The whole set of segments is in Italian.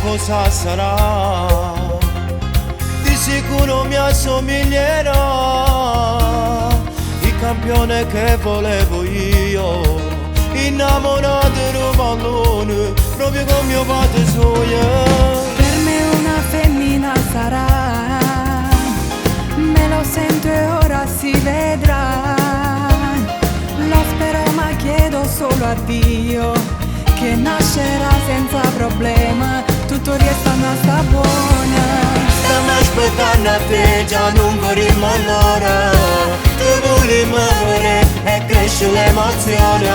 cosa sarà, di sicuro mi assomiglierà il campione che volevo io, innamorato di un pallone proprio come mio padre sogna. Per me una femmina sarà, me lo sento e ora si vedrà. Lo spero ma chiedo solo a Dio che nascerà senza problema, tutto restando a sta buona. Stiamo aspettando a te, già non vorremmo allora, tu volevi vedere e cresce l'emozione.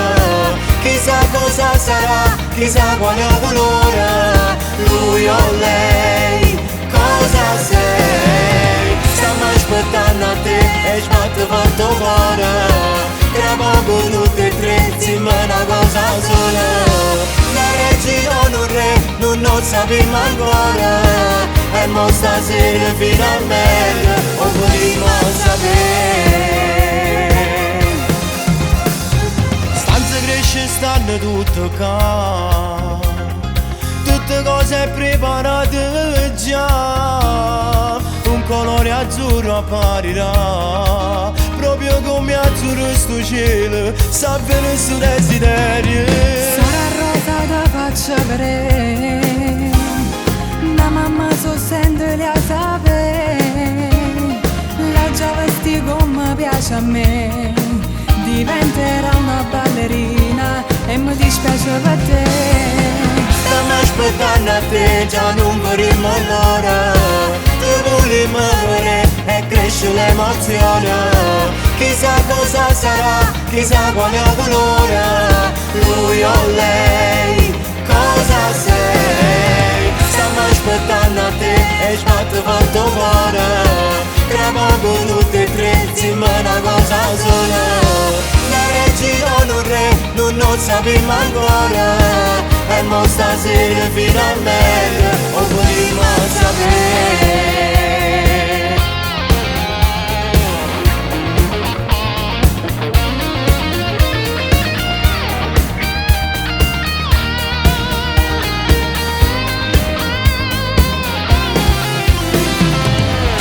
Chissà cosa sarà, chissà quale colore, lui o lei, cosa sei? Stiamo aspettando a te e sbatte forte cuore, tra poco tutte e tre insieme una cosa sola. La regina o un re, non lo sappiamo ancora, e mo stasera finalmente lo potremo sapere. Stanze cresce stanno tutto qua, tutte cose preparate già, un colore azzurro apparirà, proprio come azzurro sto cielo, sa bene sto desiderio. Sarà rosa da faccia vedere, la mamma so sente le sapere, la già vesti come piace a me, diventerà una ballerina e mi dispiace per te. Stiamo aspettando a te, già non vorremmo allora, tu volevi vedere e cresce l'emozione. Chissà cosa sarà, chissà quale colore, lui o lei, cosa sei? Stiamo aspettando a te e sbatte forte cuore, tra poco tutte e tre insieme una cosa sola. La regina o un re, non lo sappiamo ancora, e mo stasera finalmente lo potremo sapere.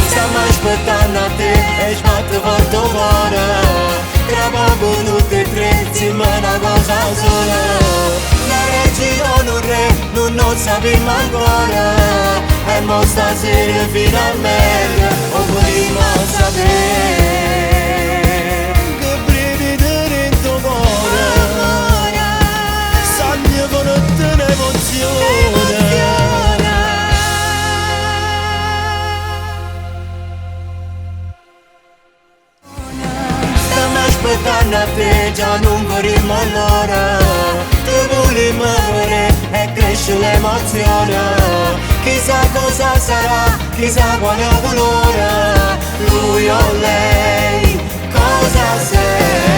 Stiamo aspettando a te e sbatte forte cuore, tra poco tutte e tre insieme una cosa sola. La regina o un re, non lo sappiamo ancora, e mo stasera finalmente lo potremo sapere. Che brividi dentro cuore, sogno con un'emozione. Aspettando a te, già non vorremmo allora, tu volevi vedere e cresce l'emozione. Chissà cosa sarà, chissà quale colore, lui o lei, cosa sei?